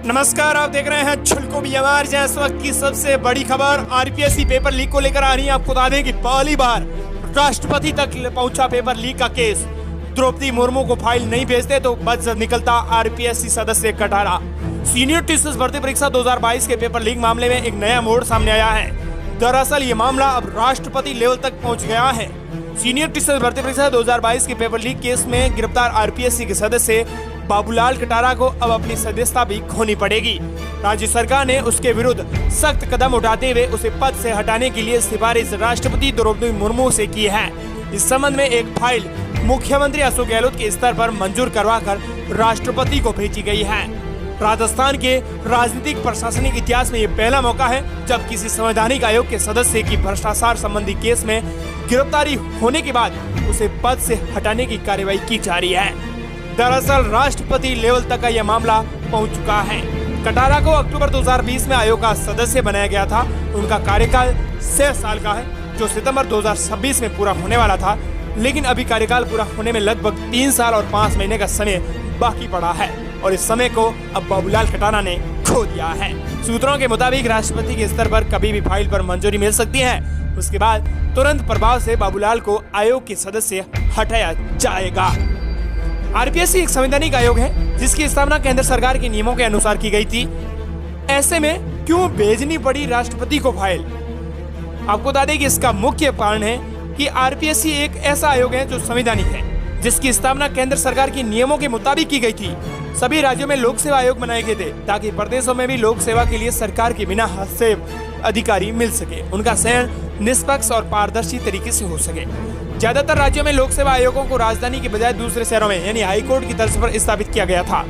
नमस्कार, आप देख रहे हैं छुलको बीएमआर। जहां इस वक्त की सबसे बड़ी खबर आरपीएससी पेपर लीक को लेकर आ रही है। आपको बता दें कि पहली बार राष्ट्रपति तक पहुंचा पेपर लीक का केस। द्रौपदी मुर्मू को फाइल नहीं भेजते तो बच निकलता आरपीएससी सदस्य कटारा। सीनियर टीचर्स भर्ती परीक्षा 2022 के पेपर लीक मामले में एक नया मोड़ सामने आया है। दरअसल ये मामला अब राष्ट्रपति लेवल तक पहुंच गया है। सीनियर टीचर्स भर्ती परीक्षा 2022 के पेपर लीक केस में गिरफ्तार आरपीएससी के सदस्य बाबूलाल कटारा को अब अपनी सदस्यता भी खोनी पड़ेगी। राज्य सरकार ने उसके विरुद्ध सख्त कदम उठाते हुए उसे पद से हटाने के लिए सिफारिश राष्ट्रपति द्रौपदी मुर्मू से की है। इस संबंध में एक फाइल मुख्यमंत्री अशोक गहलोत के स्तर पर मंजूर करवाकर राष्ट्रपति को भेजी गई है। राजस्थान के राजनीतिक प्रशासनिक इतिहास में ये पहला मौका है जब किसी संवैधानिक आयोग के सदस्य की भ्रष्टाचार संबंधी केस में गिरफ्तारी होने के बाद उसे पद से हटाने की कार्रवाई की जा रही है। दरअसल राष्ट्रपति लेवल तक का यह मामला पहुंच चुका है। कटारा को अक्टूबर 2020 में आयोग का सदस्य बनाया गया था। उनका कार्यकाल 6 साल का है, जो सितंबर 2026 में पूरा होने वाला था, लेकिन अभी कार्यकाल पूरा होने में लगभग 3 साल और 5 महीने का समय बाकी पड़ा है और इस समय को अब बाबूलाल कटारा ने खो दिया है। सूत्रों के मुताबिक राष्ट्रपति के स्तर पर कभी भी फाइल पर मंजूरी मिल सकती है। उसके बाद तुरंत प्रभाव से बाबूलाल को आयोग के सदस्य हटाया जाएगा। आरपीएससी एक संवैधानिक आयोग है जिसकी स्थापना केंद्र सरकार के नियमों के अनुसार की गई थी। ऐसे में क्यों भेजनी पड़ी राष्ट्रपति को फाइल? आपको बता दें कि इसका मुख्य कारण है कि आरपीएससी एक ऐसा आयोग है जो संवैधानिक है, जिसकी स्थापना केंद्र सरकार के नियमों के मुताबिक की गई थी। सभी राज्यों में लोक सेवा आयोग बनाए गए थे ताकि प्रदेशों में भी लोक सेवा के लिए सरकार के बिना हस्तक्षेप अधिकारी मिल सके, उनका चयन निष्पक्ष और पारदर्शी तरीके से हो सके। ज्यादातर राज्यों में लोक सेवा आयोगों को राजधानी के बजाय दूसरे शहरों में यानी हाईकोर्ट की तर्ज पर स्थापित किया गया था।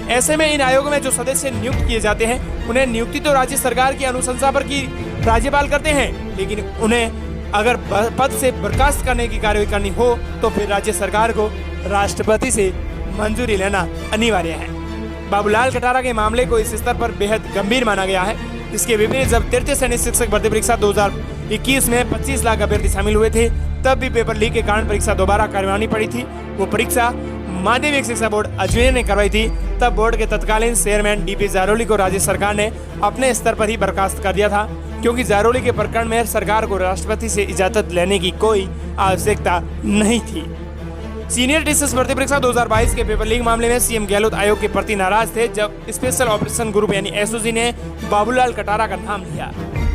ऐसे में इन आयोगों में जो सदस्य नियुक्त किए जाते हैं उन्हें नियुक्ति तो राज्य सरकार की अनुशंसा पर की राज्यपाल करते हैं, लेकिन उन्हें अगर पद से बर्खास्त करने की कार्रवाई करनी हो तो फिर राज्य सरकार को राष्ट्रपति से मंजूरी लेना अनिवार्य है। बाबूलाल कटारा के मामले को इस स्तर पर बेहद गंभीर माना गया है। इसके विपरीत जब तृतीय सैनिक शिक्षक भर्ती परीक्षा 2021 में 25 लाख अभ्यर्थी शामिल हुए थे, तब भी पेपर लीक के कारण परीक्षा दोबारा करवानी पड़ी थी। वो परीक्षा माध्यमिक शिक्षा बोर्ड अजमेर ने करवाई थी। तब बोर्ड के तत्कालीन चेयरमैन डीपी जारोली को राज्य सरकार ने अपने स्तर पर ही बर्खास्त कर दिया था, क्योंकि जारोली के प्रकरण में सरकार को राष्ट्रपति से इजाजत लेने की कोई आवश्यकता नहीं थी। सीनियर टीचर्स भर्ती परीक्षा 2022 के पेपर लीक मामले में सीएम गहलोत आयोग के प्रति नाराज थे जब स्पेशल ऑपरेशन ग्रुप यानी एसओजी ने बाबूलाल कटारा का नाम लिया।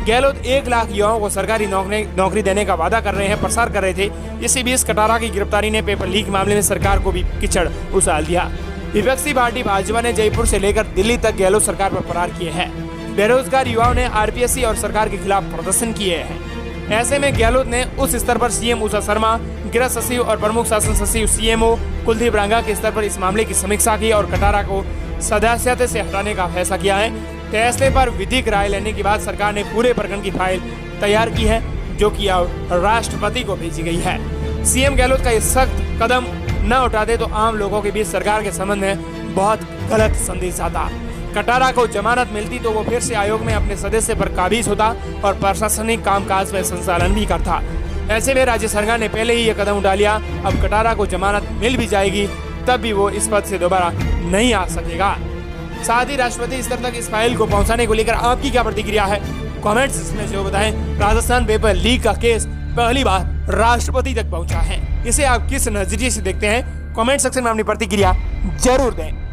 गहलोत 1 लाख युवाओं को सरकारी नौकरी देने का वादा कर रहे हैं, प्रसार कर रहे थे। इसी बीच कटारा की गिरफ्तारी ने पेपर लीक मामले में सरकार को भी कीचड़ उछाल दिया। विपक्षी पार्टी भाजपा ने जयपुर से लेकर दिल्ली तक गहलोत सरकार पर प्रहार किए हैं। बेरोजगार युवाओं ने आरपीएससी और सरकार के खिलाफ प्रदर्शन किए हैं। ऐसे में गहलोत ने उस स्तर पर सीएम उषा शर्मा, गृह सचिव और प्रमुख शासन सचिव सीएमओ कुलदीप रांगा के स्तर पर इस मामले की समीक्षा की और कटारा को सदस्यता से हटाने का फैसला किया है। फैसले पर विधिक राय लेने के बाद सरकार ने पूरे प्रकरण की फाइल तैयार की है, जो कि अब राष्ट्रपति को भेजी गई है। सीएम गहलोत का ये सख्त कदम न उठाते तो आम लोगों के बीच सरकार के संबंध में बहुत गलत संदेश जाता। कटारा को जमानत मिलती तो वो फिर से आयोग में अपने सदस्य पर काबिज होता और प्रशासनिक कामकाज में संचालन भी करता। ऐसे में राज्य सरकार ने पहले ही ये कदम उठा लिया। अब कटारा को जमानत मिल भी जाएगी तब भी वो इस पद से दोबारा नहीं आ सकेगा। साथ ही राष्ट्रपति स्तर तक इस फाइल को पहुंचाने को लेकर आपकी क्या प्रतिक्रिया है, कमेंट्स में जो बताएं। राजस्थान पेपर लीक का केस पहली बार राष्ट्रपति तक पहुंचा है, इसे आप किस नजरिए से देखते हैं? कमेंट सेक्शन में अपनी प्रतिक्रिया जरूर दें।